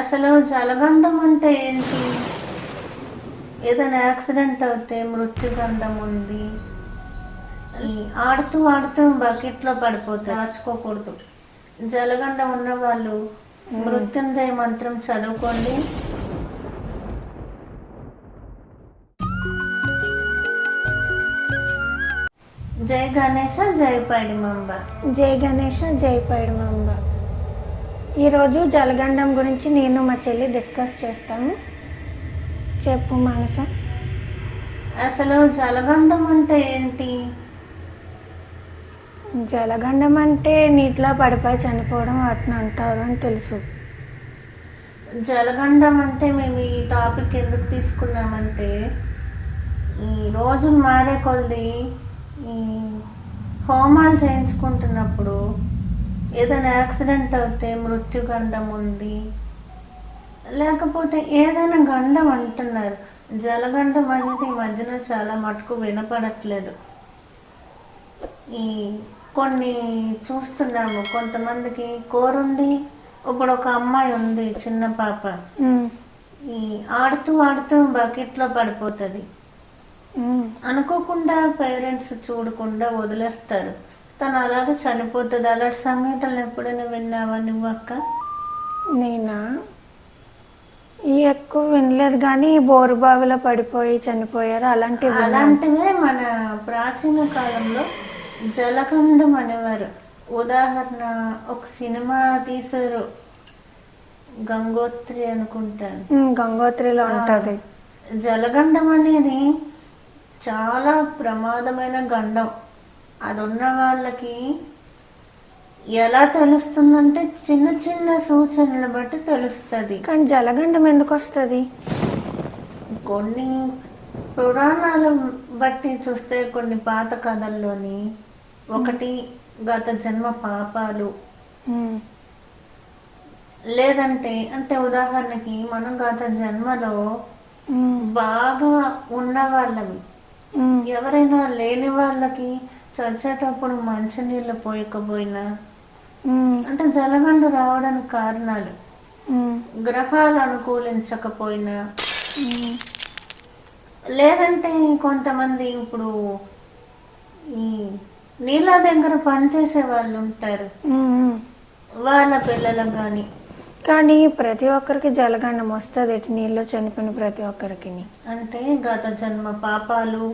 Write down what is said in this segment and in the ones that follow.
అసలు జలగండం అంటే ఏంటి? ఏదైనా యాక్సిడెంట్ అవుతే మృత్యుగండం ఉంది. ఈ ఆడుతూ ఆడుతూ బకెట్లో పడిపోతే దాచుకోకూడదు. జలగండం ఉన్న వాళ్ళు మృత్యుంజయ మంత్రం చదువుకోండి. జై గణేష జై పైడిమాంబ. జై గణేష జై పైడిమాంబ. ఈరోజు జలగండం గురించి నేను మా చెల్లి డిస్కస్ చేస్తాము. చెప్పు మానస. అసలు జలగండం అంటే ఏంటి? జలగండం అంటే నీటిలో పడిపోయి చనిపోవడం వాటిని అంటారు అని తెలుసు. జలగండం అంటే మేము ఈ టాపిక్ ఎందుకు తీసుకున్నామంటే, ఈ రోజులు మారే కొద్ది ఈ హోమాలు చేయించుకుంటున్నప్పుడు ఏదైనా యాక్సిడెంట్ అవుతే మృత్యుగండం ఉంది, లేకపోతే ఏదైనా గండం అంటున్నారు. జలగండం అనేది ఈ మధ్యన చాలా మటుకు వినపడట్లేదు. ఈ కొన్ని చూస్తున్నాము, కొంతమందికి కోరుండి, ఇప్పుడు ఒక అమ్మాయి ఉంది, చిన్న పాప, ఈ ఆడుతూ ఆడుతూ బకెట్లో పడిపోతుంది. అనుకోకుండా పేరెంట్స్ చూడకుండా వదిలేస్తారు, తను అలాగే చనిపోతుంది. అలాంటి సంఘటనలు ఎప్పుడైనా విన్నావా నువ్వు అక్క? నేనా ఎక్కువ వినలేదు, కానీ బోరుబావిలో పడిపోయి చనిపోయారు అలాంటివే మన ప్రాచీన కాలంలో జలగండం అనేవారు. ఉదాహరణ, ఒక సినిమా తీశారు, గంగోత్రి అనుకుంటాను, గంగోత్రిలో ఉంటుంది. జలగండం అనేది చాలా ప్రమాదమైన గండం. అది ఉన్న వాళ్ళకి ఎలా తెలుస్తుందంటే చిన్న చిన్న సూచనలు బట్టి తెలుస్తుంది. కానీ జలగండం ఎందుకు వస్తుంది? కొన్ని పురాణాలు బట్టి చూస్తే, కొన్ని పాత కథల్లోని ఒకటి గత జన్మ పాపాలు, లేదంటే అంటే ఉదాహరణకి మనం గత జన్మలో బాగా ఉన్న వాళ్ళవి, ఎవరైనా లేని వాళ్ళకి చచ్చేటప్పుడు మంచినీళ్ళు పోయకపోయినా, అంటే జలగండ రావడానికి కారణాలు గ్రహాలు అనుకూలించకపోయినా, లేదంటే కొంతమంది ఇప్పుడు ఈ నీళ్ళ దగ్గర పనిచేసే వాళ్ళు ఉంటారు, వాళ్ళ పిల్లలకు కానీ. కానీ ప్రతి ఒక్కరికి జలగండం వస్తుంది, నీళ్ళు చనిపోయిన ప్రతి ఒక్కరికి. అంటే గత జన్మ పాపాలు,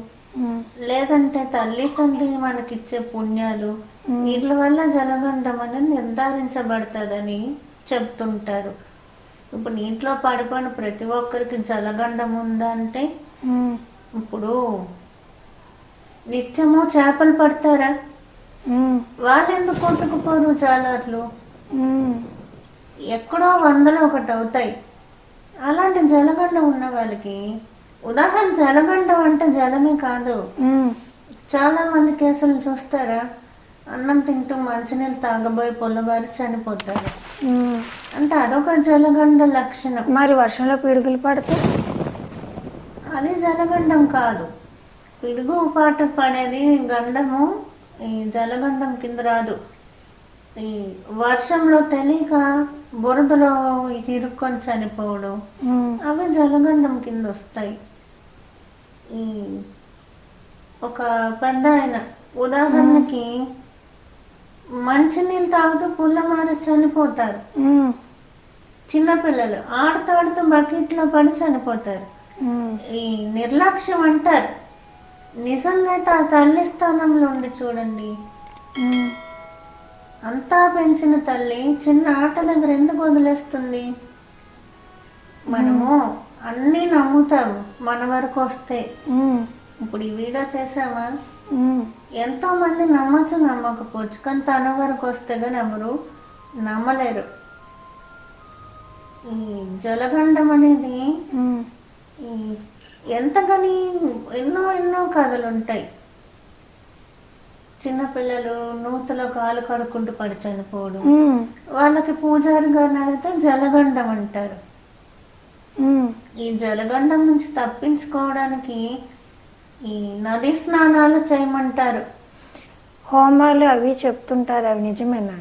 లేదంటే తల్లి తండ్రి మనకిచ్చే పుణ్యాలు, వీళ్ళ వల్ల జలగండం అనేది నిర్ధారించబడుతుందని చెప్తుంటారు. ఇప్పుడు నీటిలో పడిపోయిన ప్రతి ఒక్కరికి జలగండం ఉందా అంటే, ఇప్పుడు నిత్యము చేపలు పడతారా, వాళ్ళు ఎందుకు కొట్టుకుపోరు? జాలర్లు ఎక్కడో 100లో ఒకటి అవుతాయి. అలాంటి జలగండం ఉన్న వాళ్ళకి, ఉదాహరణ జలగండం అంటే జలమే కాదు, చాలా మంది కేసులు చూస్తారా, అన్నం తింటూ మంచినీళ్ళు తాగబోయి పొల్లబారి చనిపోతారు. అంటే అదొక జలగండ లక్షణం. మరి వర్షంలో పిడుగులు పడితే అది జలగండం కాదు. పిడుగు పాట పడేది గండము ఈ జలగండం కింద రాదు. ఈ వర్షంలో తెలియక బురదలో ఇరుక్కొని చనిపోవడం, అవి జలగండం కింద వస్తాయి. ఈ ఒక పెద్ద ఆయన ఉదాహరణకి మంచినీళ్ళు తాగుతూ పుల్ల మారి చనిపోతారు. చిన్నపిల్లలు ఆడుతూ ఆడుతూ బకెట్లో పడి చనిపోతారు. ఈ నిర్లక్ష్యం అంటారు. నిజంగా ఆ తల్లి స్థానంలో ఉండి చూడండి, అంతా పెంచిన తల్లి చిన్న ఆట దగ్గర ఎందుకు వదిలేస్తుంది? మనము అన్నీ నమ్ముతాము మన వరకు వస్తే. ఇప్పుడు ఈ వీడియో చేసామా, ఎంతో మంది నమ్మచ్చు నమ్మకపోవచ్చు, కానీ తన వరకు వస్తే కానీ ఎవరు నమ్మలేరు. ఈ జలగండం అనేది ఎంతగాని ఎన్నో ఎన్నో కథలు ఉంటాయి. చిన్నపిల్లలు నూతులో కాలు కడుక్కుంటూ పడి చనిపోవడం, వాళ్ళకి పూజారి గారిని అడిగితే జలగండం అంటారు. ఈ జలగండం నుంచి తప్పించుకోవడానికి ఈ నదీ స్నానాలు చేయమంటారు. హోమాలు అవి చెప్తుంటారు, అవి నిజమేనా?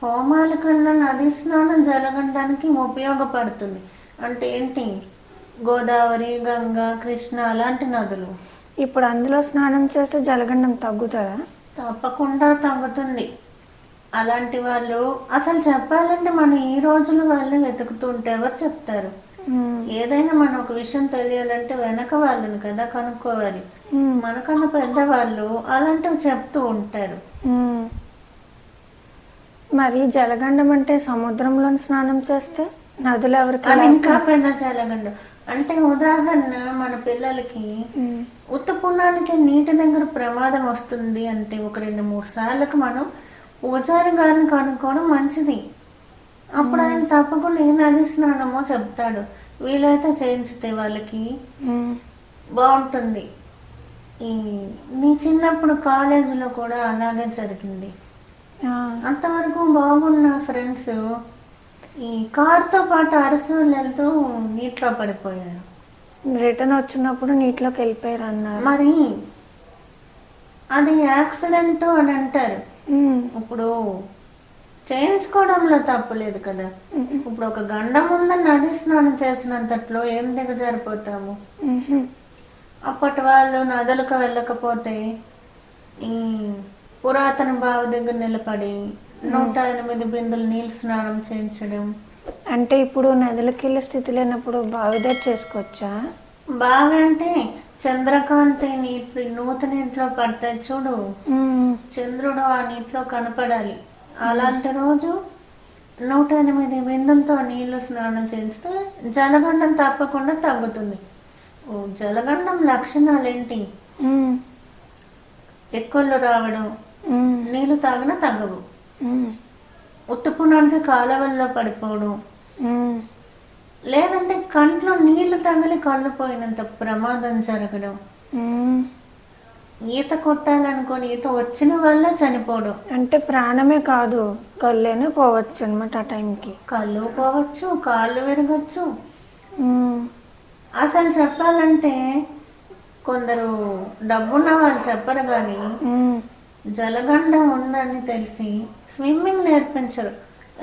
హోమాల కన్నా నది స్నానం జలగండానికి ఉపయోగపడుతుంది. అంటే ఏంటి, గోదావరి, గంగా, కృష్ణ అలాంటి నదులు. ఇప్పుడు అందులో స్నానం చేస్తే జలగండం తగ్గుతుందా? తప్పకుండా తగ్గుతుంది. అలాంటి వాళ్ళు అసలు చెప్పాలంటే మనం ఈ రోజుల వాళ్ళు వెతుకుతుంటే ఎవరు చెప్తారు? ఏదైనా మనం ఒక విషయం తెలియాలంటే వెనక వాళ్ళని కదా కనుక్కోవాలి. మనకన్నా పెద్దవాళ్ళు అలాంటివి చెప్తూ ఉంటారు. మరి జలగండం అంటే సముద్రంలో స్నానం చేస్తే నదులు ఎవరికి? అది ఇంకా పెద్ద జలగండం. అంటే ఉదాహరణ, మన పిల్లలకి ఉత్తపుణానికి నీటి దగ్గర ప్రమాదం వస్తుంది అంటే ఒక 2-3 సార్లకు మనం పూజారి గారిని కనుక్కోవడం మంచిది. అప్పుడు ఆయన తప్పకుండా ఏ నది స్నానమో చెప్తాడు. వీలైతే చేయించితే వాళ్ళకి బాగుంటుంది. నీ చిన్నప్పుడు కాలేజీలో కూడా అలాగే జరిగింది. అంతవరకు బాగున్న ఫ్రెండ్స్ ఈ కార్తో పాటు అరసూలు వెళ్తూ నీటిలో పడిపోయారు. రిటర్న్ వచ్చినప్పుడు నీటిలోకి వెళ్ళిపోయారు అన్నారు. మరి అది యాక్సిడెంట్ అని అంటారు. ఇప్పుడు చేయించుకోవడంలో తప్పులేదు కదా. ఇప్పుడు ఒక గండం ఉందని నది స్నానం చేసినంతట్లో ఏం దిగజారిపోతాము. అప్పటి వాళ్ళు నదులకు వెళ్ళకపోతే ఈ పురాతన బావి దగ్గర నిలబడి 108 బిందులు నీళ్ళు స్నానం చేయించడం. అంటే ఇప్పుడు నదులకి వెళ్ళే స్థితి లేనప్పుడు బావి దగ్గర చేసుకోవచ్చా? బావి అంటే చంద్రకాంతి నీటి నూతన ఇంట్లో పడతాయి చూడు, చంద్రుడు ఆ నీటిలో కనపడాలి. అలాంటి రోజు 108 బిందులతో నీళ్లు స్నానం చేస్తే జలగండం తప్పకుండా తగ్గుతుంది. జలగండం లక్షణాలు ఏంటి? ఎక్కువలు రావడం, నీళ్లు తాగినా తగ్గవు, ఉత్తుపునానికి కాలవల్లో పడిపోవడం, లేదంటే కంట్లో నీళ్లు తగిలి కళ్ళు పోయినంత ప్రమాదం జరగడం, ఈత కొట్టాలనుకొని ఈత వచ్చిన వల్ల చనిపోవడం. అంటే ప్రాణమే కాదు, కళ్ళేనే పోవచ్చు అనమాట. ఆ టైంకి కళ్ళు పోవచ్చు, కాళ్ళు విరగచ్చు. అసలు చెప్పాలంటే కొందరు డబ్బున్న వాళ్ళు చెప్పరు కానీ జలగండం ఉందని తెలిసి స్విమ్మింగ్ నేర్పించరు.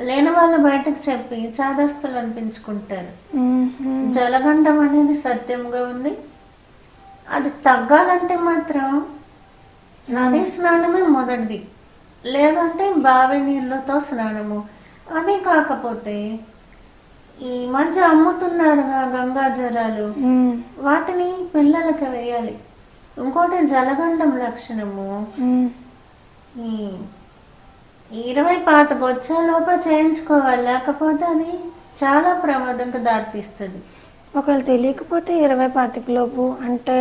లేని వాళ్ళు బయటకు చెప్పి చాదస్తులు అనిపించుకుంటారు. జలగండం అనేది సత్యంగా ఉంది. అది తగ్గాలంటే మాత్రం నది స్నానమే మొదటిది, లేదంటే బావి నీళ్ళతో స్నానము. అది కాకపోతే ఈ మధ్య అమ్ముతున్నారుగా గంగా జలాలు, వాటిని పిల్లలకి వేయాలి. ఇంకోటి జలగండం లక్షణము ఈ 20 వచ్చేలోప చేయించుకోవాలి, లేకపోతే అది చాలా ప్రమాదంగా దారితీస్తుంది. ఒకవేళ తెలియకపోతే 20-25 లోపు అంటే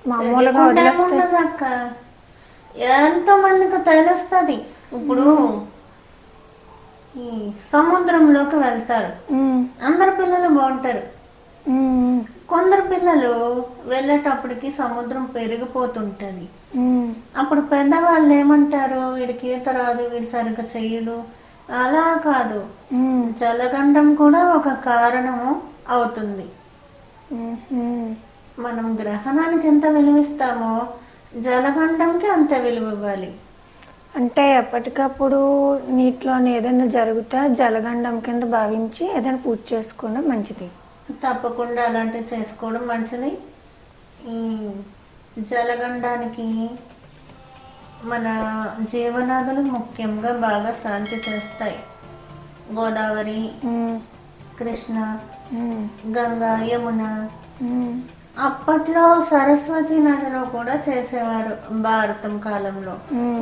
మామూలుగా అక్క ఎంతో మందికి తెలుస్తుంది. ఇప్పుడు ఈ సముద్రంలోకి వెళ్తారు, అందరు పిల్లలు బాగుంటారు. కొందరు పిల్లలు వెళ్ళేటప్పటికి సముద్రం పెరిగిపోతుంటది. అప్పుడు పెద్దవాళ్ళు ఏమంటారు, వీడికి ఈత రాదు, వీడు సరిగ్గా చెయ్యడు. అలా కాదు, జలగండం కూడా ఒక కారణము అవుతుంది. మనం గ్రహణానికి ఎంత విలువిస్తామో జలగండంకి అంత విలువ ఇవ్వాలి. అంటే ఎప్పటికప్పుడు నీటిలో ఏదైనా జరిగితే జలగండం కింద భావించి ఏదైనా పూజ చేసుకోవడం మంచిది. తప్పకుండా అలాంటివి చేసుకోవడం మంచిది. ఈ జలగండానికి మన జీవనాదులు ముఖ్యంగా బాగా శాంతి చేస్తాయి. గోదావరి, కృష్ణ, గంగా, యమున. అప్పట్లో సరస్వతి నదిలో కూడా చేసేవారు భారతం కాలంలో.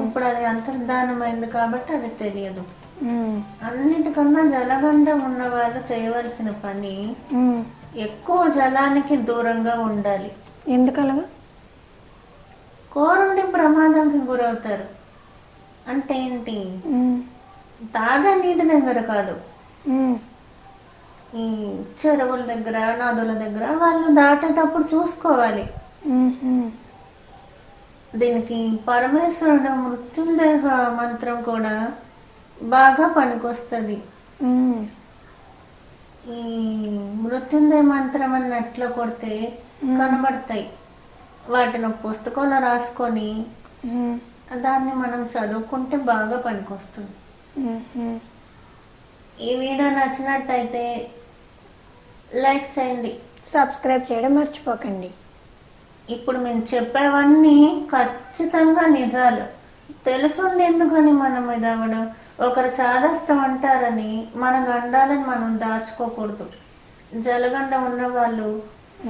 ఇప్పుడు అది అంతర్ధానమైంది కాబట్టి అది తెలియదు. అన్నిటికన్నా జలగండం ఉన్న వాళ్ళు చేయవలసిన పని ఎక్కువ జలానికి దూరంగా ఉండాలి. ఎందుకలాగా? కోరుండి ప్రమాదానికి గురవుతారు. అంటే ఏంటి, తాగా నీటి దగ్గర కాదు, ఈ చెరువుల దగ్గర, నదుల దగ్గర వాళ్ళు దాటేటప్పుడు చూసుకోవాలి. దీనికి పరమేశ్వరుడు మృత్యుంజయ మంత్రం కూడా బాగా పనికొస్తుంది. ఈ మృత్యుంజయ మంత్రం అన్నట్లు కొడితే కనబడతాయి. వాటిని పుస్తకంలో రాసుకొని దాన్ని మనం చదువుకుంటే బాగా పనికొస్తుంది. ఈ వీడియో నచ్చినట్టయితే లైక్ చేయండి, సబ్స్క్రైబ్ చేయడం మర్చిపోకండి. ఇప్పుడు మేము చెప్పేవన్నీ ఖచ్చితంగా నిజాలు. తెలుసుండేందుకని మనం ఇది అవ్వడం, ఒకరు చాదస్తం అంటారని మన గండాలని మనం దాచుకోకూడదు. జలగండం ఉన్న వాళ్ళు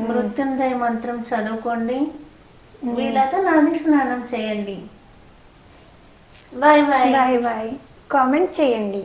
మృత్యుంజయ మంత్రం చదువుకోండి, వీలైతే నది స్నానం చేయండి. Bye bye. Bye bye. Comment చేయండి.